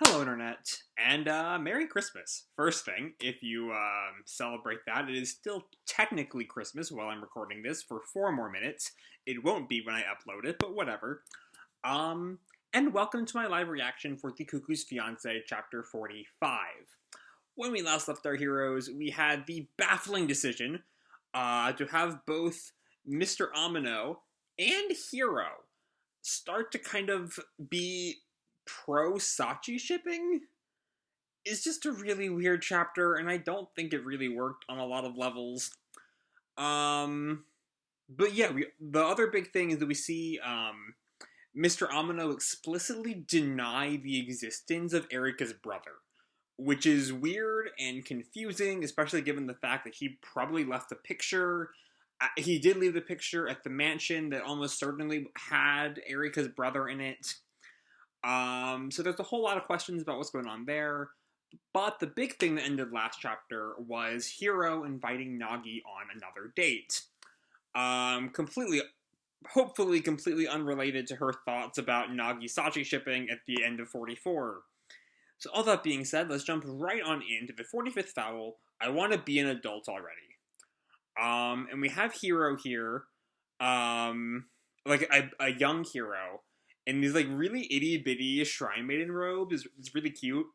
Hello, Internet, and Merry Christmas. First thing, if you celebrate that, it is still technically Christmas while I'm recording this for 4 more minutes. It won't be when I upload it, but whatever. Um, and welcome to my live reaction for the Cuckoo's Fiancé, Chapter 45. When we last left our heroes, we had the baffling decision to have both Mr. Amino and Hiro start to kind of be pro Sachi shipping. Is just a really weird chapter, and I don't think it really worked on a lot of levels. Um, but yeah, the other big thing is that we see Mr. Amino explicitly deny the existence of Erika's brother, which is weird and confusing, especially given the fact that he probably left a picture. He did leave the picture at the mansion that almost certainly had Erika's brother in it. So there's a whole lot of questions about what's going on there. But the big thing that ended last chapter was Hiro inviting Nagi on another date. Hopefully completely unrelated to her thoughts about Nagi Sachi shipping at the end of 44. So all that being said, let's jump right on into the 45th foul. I want to be an adult already. And we have Hiro here, like a young Hiro, in these like really itty bitty shrine maiden robes. It's really cute.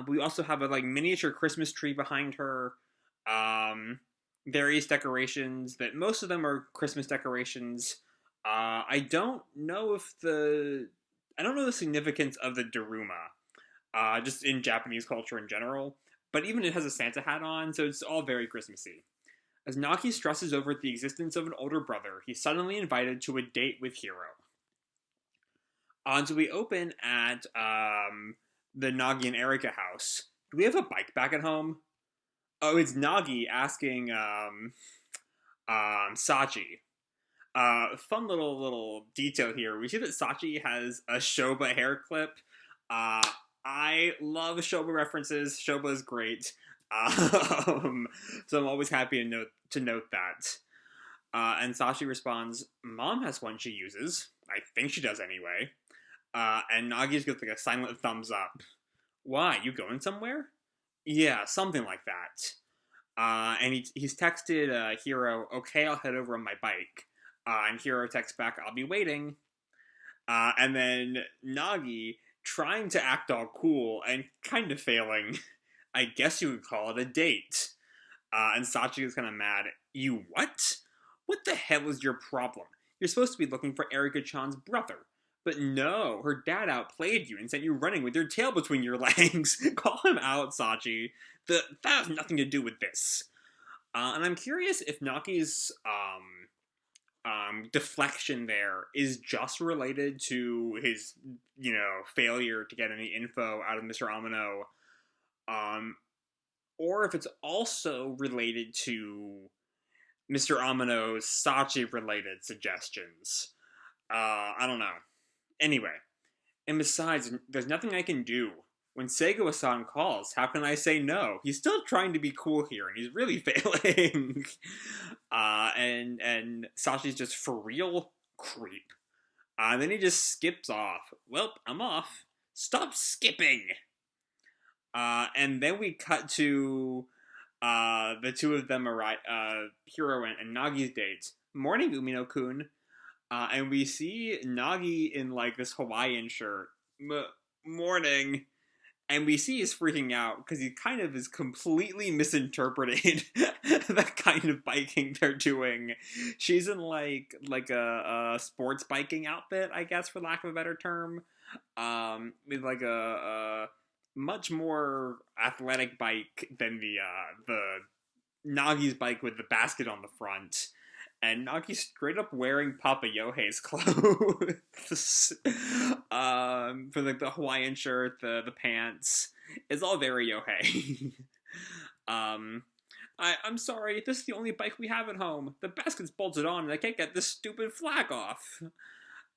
We also have a like miniature Christmas tree behind her. Various decorations that most of them are Christmas decorations. I don't know the significance of the Daruma, just in Japanese culture in general. But even it has a Santa hat on, so it's all very Christmassy. As Nagi stresses over the existence of an older brother, he's suddenly invited to a date with Hiro. So we open at the Nagi and Erika house. Do we have a bike back at home? Oh, it's Nagi asking Sachi. Fun little detail here. We see that Sachi has a Shoba hair clip. I love Shoba references. Shoba is great. So I'm always happy to note that. And Sachi responds, "Mom has one she uses. I think she does anyway." And Nagi's gives like a silent thumbs up. Why? You going somewhere? Yeah, something like that. And he's texted Hiro, "Okay, I'll head over on my bike." And Hiro texts back, "I'll be waiting." And then Nagi, trying to act all cool and kind of failing, I guess you would call it a date. And Sachi is kind of mad. You what? What the hell is your problem? You're supposed to be looking for Erika-chan's brother. But no, her dad outplayed you and sent you running with your tail between your legs. Call him out, Sachi. That has nothing to do with this. And I'm curious if Nagi's deflection there is just related to his, failure to get any info out of Mr. Amino, or if it's also related to Mr. Amino's Sachi-related suggestions. I don't know. Anyway, and besides, there's nothing I can do. When Seigo-san calls, how can I say no? He's still trying to be cool here, and he's really failing. And Sachi's just for real creep. And then he just skips off. Well, I'm off. Stop skipping! And then we cut to the two of them arrive, Hiro and Nagi's date. Morning, Umino-kun. And we see Nagi in like this Hawaiian shirt. Morning. And we see he's freaking out because he kind of is completely misinterpreted the kind of biking they're doing. She's in like a sports biking outfit, I guess, for lack of a better term. With like a much more athletic bike than the Nagi's bike with the basket on the front. And Nagi's straight up wearing Papa Yohei's clothes. For like the Hawaiian shirt, the pants. It's all very Yohei. I'm sorry, this is the only bike we have at home. The basket's bolted on and I can't get this stupid flag off.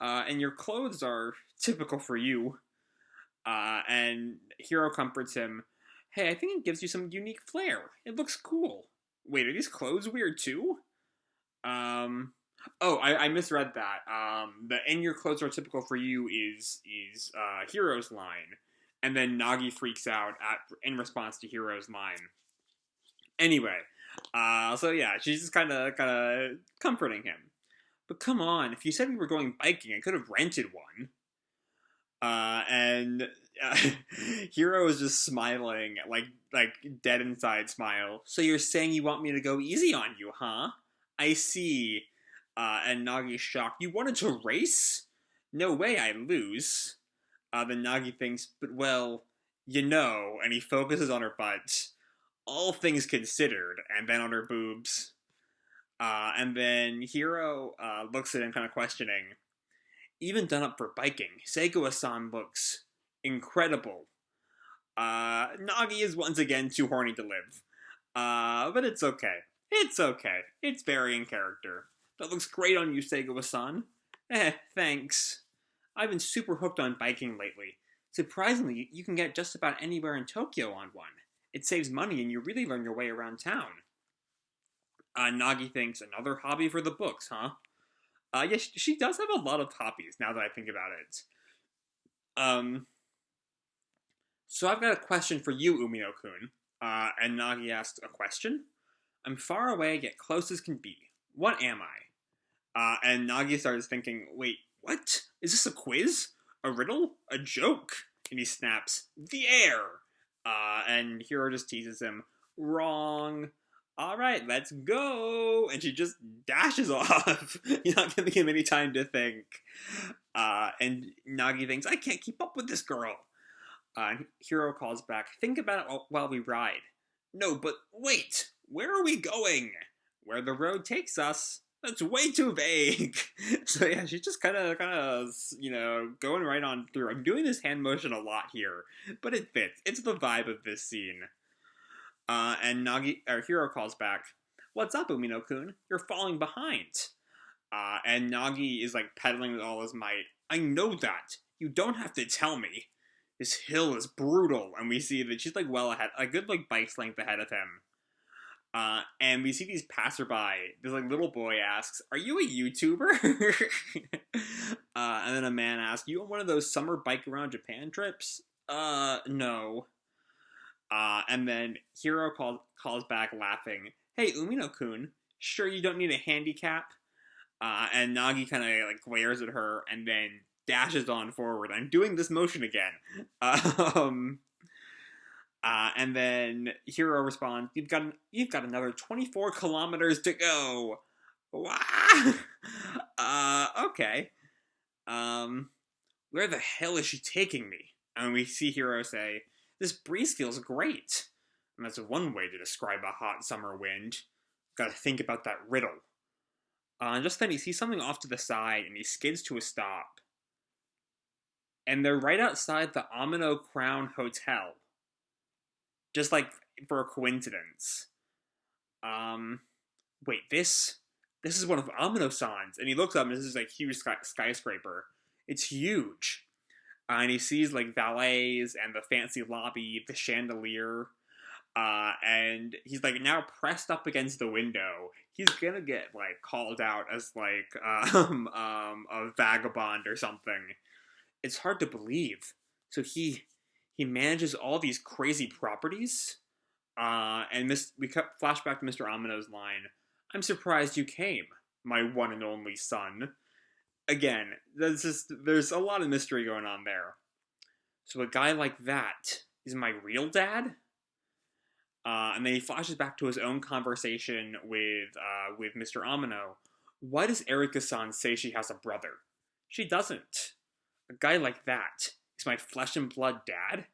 And your clothes are typical for you. And Hiro comforts him. Hey, I think it gives you some unique flair. It looks cool. Wait, are these clothes weird too? I misread that. The "and your clothes are typical for you" is Hiro's line. And then Nagi freaks out in response to Hiro's line. Anyway, so yeah, she's just kind of comforting him. But come on, if you said we were going biking, I could have rented one. And Hiro is just smiling, like dead inside smile. So you're saying you want me to go easy on you, huh? I see. And Nagi's shocked. You wanted to race? No way I lose. Then Nagi thinks, but well, and he focuses on her butt. All things considered, and then on her boobs. And then Hiro looks at him kind of questioning. Even done up for biking, Seigo-san looks incredible. Nagi is once again too horny to live. But it's okay. It's okay. It's very in character. That looks great on you, Seigo-san. Thanks. I've been super hooked on biking lately. Surprisingly, you can get just about anywhere in Tokyo on one. It saves money and you really learn your way around town. Nagi thinks, another hobby for the books, huh? Yes, she does have a lot of hobbies, now that I think about it. So I've got a question for you, Umino-kun. And Nagi asks, a question? I'm far away, yet close as can be. What am I? And Nagi starts thinking, wait, what? Is this a quiz? A riddle? A joke? And he snaps, the air! And Hiro just teases him, wrong. Alright, let's go! And she just dashes off. You're not giving him any time to think. And Nagi thinks, I can't keep up with this girl. And Hiro calls back, think about it while we ride. No, but wait! Where are we going? Where the road takes us. That's way too vague. So yeah, she's just kind of, going right on through. I'm doing this hand motion a lot here, but it fits. It's the vibe of this scene. And Hiro calls back, what's up, Umino-kun? You're falling behind. And Nagi is like pedaling with all his might. I know that. You don't have to tell me. This hill is brutal, and we see that she's like well ahead, a good like bike's length ahead of him. And we see these passerby. This like little boy asks, "Are you a YouTuber?" And then a man asks, "You on one of those summer bike around Japan trips?" No. And then Hiro calls back laughing, "Hey, Umino-kun, sure you don't need a handicap?" And Nagi kind of like glares at her and then dashes on forward. I'm doing this motion again. And then Hiro responds, you've got another 24 kilometers to go. Wow. Okay. Where the hell is she taking me? And we see Hiro say, this breeze feels great. And that's one way to describe a hot summer wind. Gotta think about that riddle. And just then he sees something off to the side and he skids to a stop. And they're right outside the Amino Crown Hotel. Just like for a coincidence. Wait, this is one of Amino-san's. And he looks up and this is like huge skyscraper. It's huge. And he sees like valets and the fancy lobby, the chandelier. And he's like now pressed up against the window. He's gonna get like called out as like a vagabond or something. It's hard to believe. So he manages all these crazy properties. And we flash back to Mr. Amino's line. I'm surprised you came, my one and only son. Again, there's a lot of mystery going on there. So a guy like that is my real dad? And then he flashes back to his own conversation with Mr. Amino. Why does Erika-san say she has a brother? She doesn't. A guy like that is my flesh and blood dad?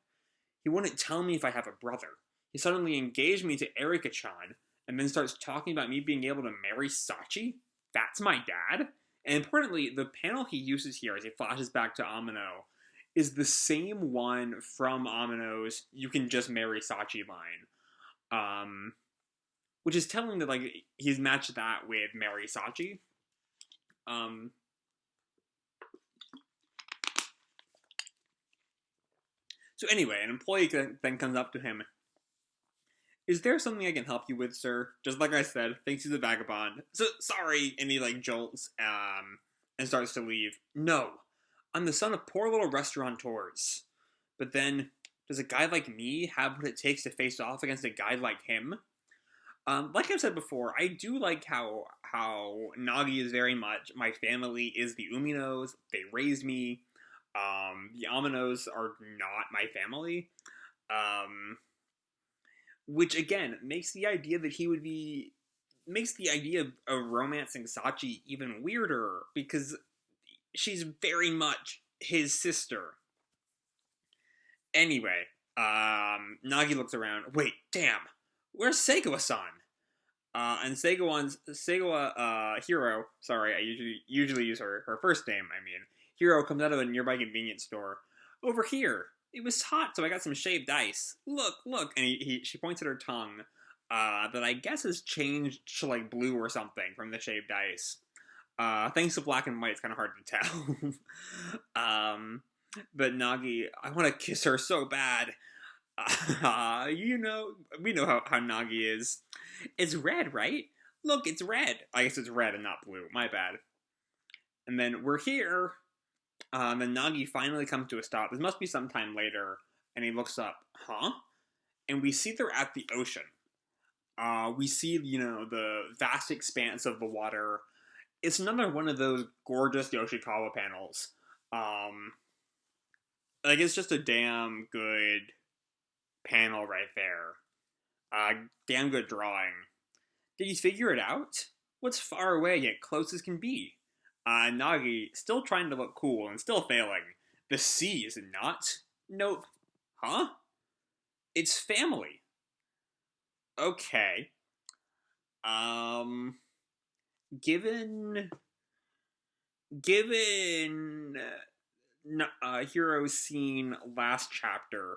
He wouldn't tell me if I have a brother. He suddenly engaged me to Erika-chan, and then starts talking about me being able to marry Sachi? That's my dad? And importantly, the panel he uses here as he flashes back to Amino is the same one from Amino's "You can just marry Sachi" line. Which is telling that, like, he's matched that with marry Sachi. So anyway, an employee then comes up to him. Is there something I can help you with, sir? Just like I said, thinks he's a vagabond. So, sorry, and he, like, jolts, and starts to leave. No, I'm the son of poor little restaurateurs. But then, does a guy like me have what it takes to face off against a guy like him? Like I've said before, I do like how Nagi is very much my family is the Uminos. They raised me. The Aminos are not my family. Um, which again makes the idea that he would be makes the idea of romancing Sachi even weirder because she's very much his sister. Anyway, Nagi looks around. Wait, damn, where's Seigawa-san? And Seigawa, Hiro, sorry, I usually use her first name, I mean. Hiro comes out of a nearby convenience store. Over here. It was hot, so I got some shaved ice. Look, look. And she points at her tongue, that I guess has changed to, like, blue or something from the shaved ice. Thanks to black and white, it's kind of hard to tell. But Nagi, I want to kiss her so bad. We know how Nagi is. It's red, right? Look, it's red. I guess it's red and not blue. My bad. And then we're here. Then Nagi finally comes to a stop. This must be sometime later. And he looks up. Huh? And we see they're at the ocean. We see, the vast expanse of the water. It's another one of those gorgeous Yoshikawa panels. It's just a damn good panel right there. Damn good drawing. Did you figure it out? What's far away yet close as can be? Nagi, still trying to look cool and still failing. The sea, is it not? Nope. Huh? It's family. Okay. Given Hero's scene last chapter,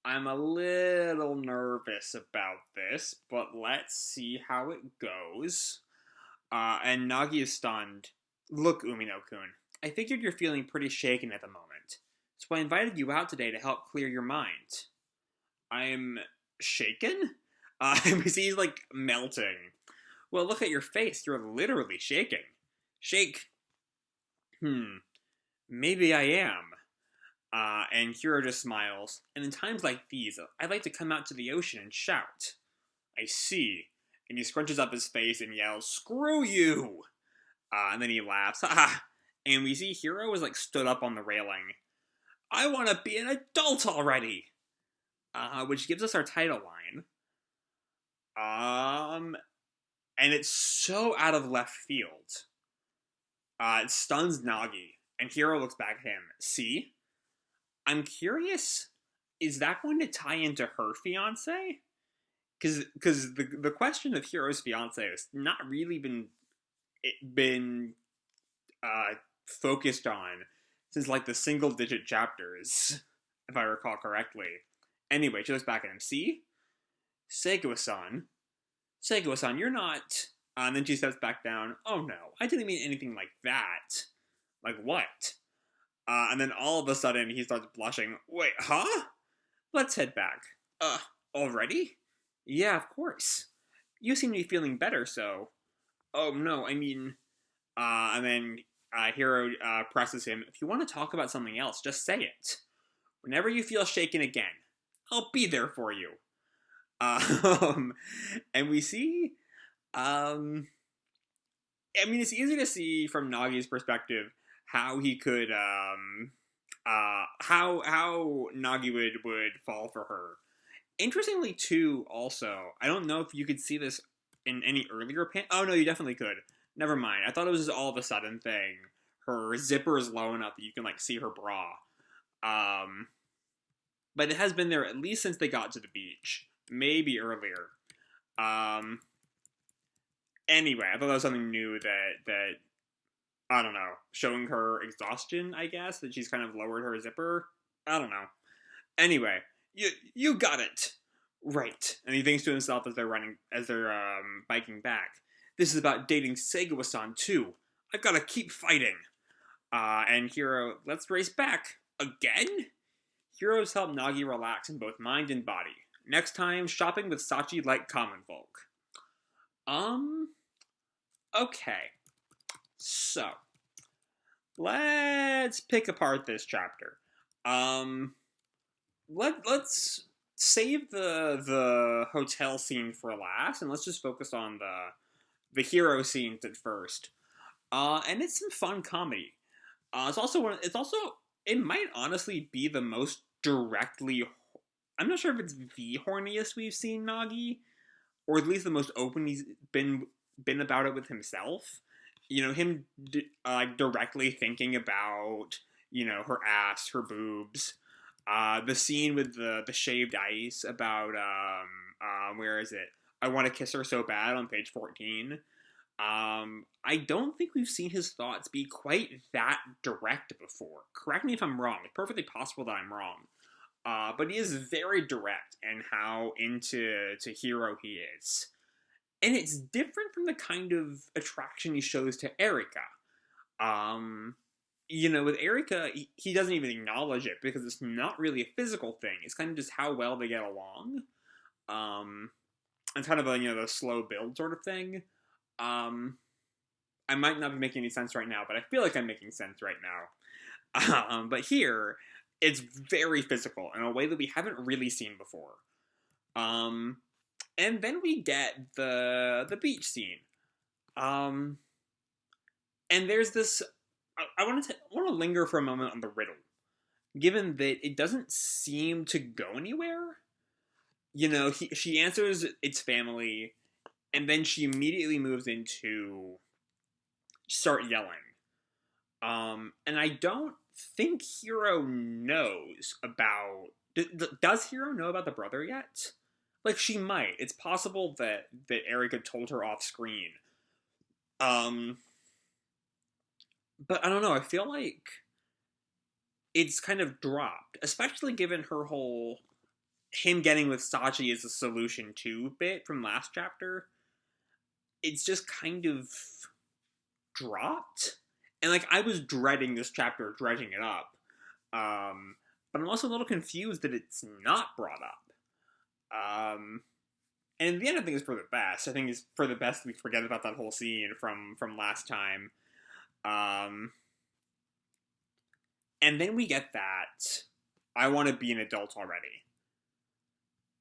I'm a little nervous about this, but let's see how it goes. And Nagi is stunned. Look, Umino-kun, I figured you're feeling pretty shaken at the moment, so I invited you out today to help clear your mind. I'm shaken? He's like melting. Well, look at your face, you're literally shaking. Shake. Maybe I am. And Hiro just smiles. And in times like these, I'd like to come out to the ocean and shout. I see. And he scrunches up his face and yells, "Screw you!" And then he laughs. And we see Hiro is like stood up on the railing. I want to be an adult already! Which gives us our title line. And it's so out of left field. It stuns Nagi. And Hiro looks back at him. See? I'm curious, is that going to tie into her fiance? Because the question of Hiro's fiance has not really been focused on since like the single digit chapters, if I recall correctly. Anyway, she looks back at him. See? Seigawa-san, you're not... and then she steps back down. Oh no, I didn't mean anything like that. Like what? And then all of a sudden he starts blushing. Wait, huh? Let's head back. Already? Yeah, of course. You seem to be feeling better, so... Oh no, I mean... and then Hiro presses him. If you want to talk about something else, just say it. Whenever you feel shaken again, I'll be there for you. And we see... it's easy to see from Nagi's perspective how he could, how Nagi would fall for her. Interestingly, too, also, I don't know if you could see this in any earlier oh, no, you definitely could. Never mind. I thought it was just all of a sudden thing. Her zipper is low enough that you can, like, see her bra. But it has been there at least since they got to the beach. Maybe earlier. Anyway, I thought that was something new that I don't know, showing her exhaustion, I guess, that she's kind of lowered her zipper. I don't know. Anyway, you got it. Right. And he thinks to himself as they're biking back. This is about dating Seigawa-san too. I've got to keep fighting. And Hiro, let's race back. Again? Hiro's helped Nagi relax in both mind and body. Next time, shopping with Sachi like common folk. Okay. So, let's pick apart this chapter. let's save the hotel scene for last, and let's just focus on the hero scenes at first. And it's some fun comedy. It's also it might honestly be the most directly. I'm not sure if it's the horniest we've seen Nagi, or at least the most open he's been about it with himself. You know, him directly thinking about her ass, her boobs. The scene with the shaved ice about where is it? I want to kiss her so bad on page 14. I don't think we've seen his thoughts be quite that direct before. Correct me if I'm wrong. It's perfectly possible that I'm wrong. But he is very direct in how into Hiro he is. And it's different from the kind of attraction he shows to Erika. With Erika, he doesn't even acknowledge it because it's not really a physical thing. It's kind of just how well they get along. And kind of a, the slow build sort of thing. I might not be making any sense right now, but I feel like I'm making sense right now. But here, it's very physical in a way that we haven't really seen before. And then we get the beach scene. And there's this. I want to linger for a moment on the riddle, given that it doesn't seem to go anywhere. She answers it's family, and then she immediately moves into start yelling. And I don't think Hiro knows about. Does Hiro know about the brother yet? Like, she might. It's possible that Erika told her off screen. But I don't know. I feel like it's kind of dropped, especially given her whole him getting with Sachi is a solution to bit from last chapter. It's just kind of dropped. And I was dreading this chapter, dredging it up. But I'm also a little confused that it's not brought up. And in the end, I think it's for the best. I think it's for the best we forget about that whole scene from last time. And then we get that I want to be an adult already.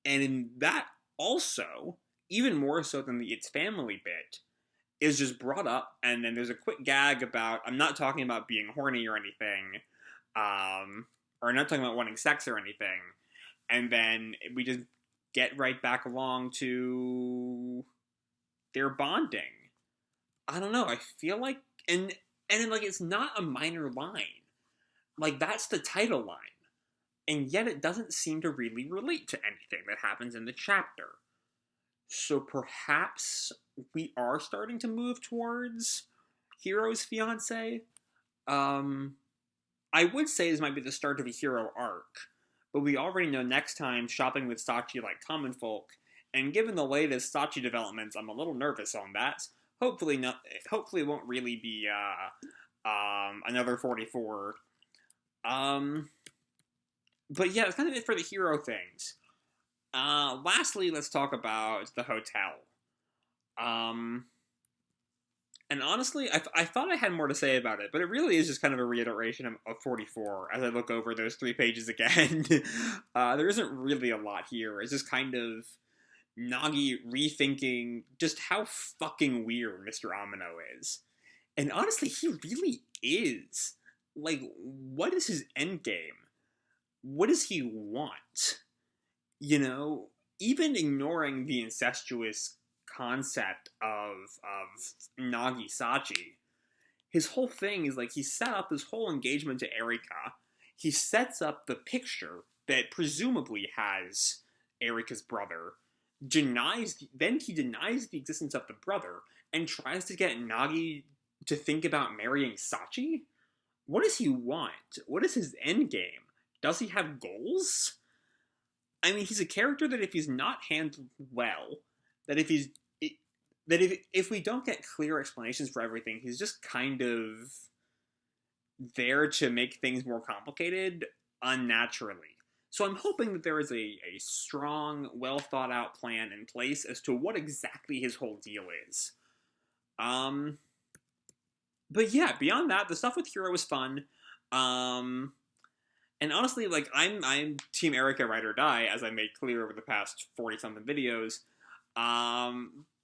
And in that also, even more so than the It's Family bit, is just brought up, and then there's a quick gag about, I'm not talking about being horny or anything, or not talking about wanting sex or anything, and then we just get right back along to their bonding. I don't know, I feel like, and it's not a minor line. That's the title line. And yet it doesn't seem to really relate to anything that happens in the chapter. So perhaps we are starting to move towards Hiro's fiance. I would say this might be the start of a Hiro arc, but we already know next time shopping with Sachi like common folk, and given the latest Sachi developments, I'm a little nervous on that. Hopefully it won't really be another 44. But yeah, it's kind of it for the Hiro things. Lastly, let's talk about the hotel. And honestly, I thought I had more to say about it, but it really is just kind of a reiteration of 44 as I look over those 3 pages again. There isn't really a lot here. It's just kind of Nagi rethinking just how fucking weird Mr. Amino is. And honestly, he really is. What is his endgame? What does he want? Even ignoring the incestuous concept of Nagi Sachi, his whole thing is he set up this whole engagement to Erika. He sets up the picture that presumably has Erika's brother, then he denies the existence of the brother, and tries to get Nagi to think about marrying Sachi? What does he want? What is his endgame? Does he have goals? I mean, he's a character that if he's not handled well, that if we don't get clear explanations for everything, he's just kind of there to make things more complicated unnaturally. So I'm hoping that there is a strong, well thought out plan in place as to what exactly his whole deal is. But yeah, beyond that, the stuff with Hiro was fun. And honestly, like I'm Team Erica ride or die, as I made clear over the past 40 something videos.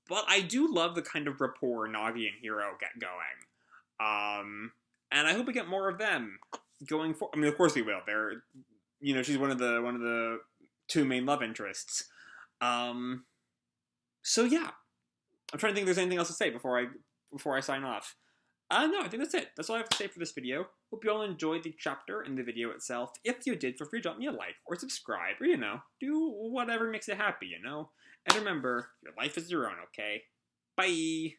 But I do love the kind of rapport Nagi and Hiro get going. And I hope we get more of them going for. I mean, of course we will. They're, she's one of the two main love interests. Um, so yeah, I'm trying to think if there's anything else to say before I sign off. No, I think that's it. That's all I have to say for this video. Hope you all enjoyed the chapter and the video itself. If you did, feel free to drop me a like or subscribe, or, do whatever makes you happy, And remember, your life is your own, okay? Bye!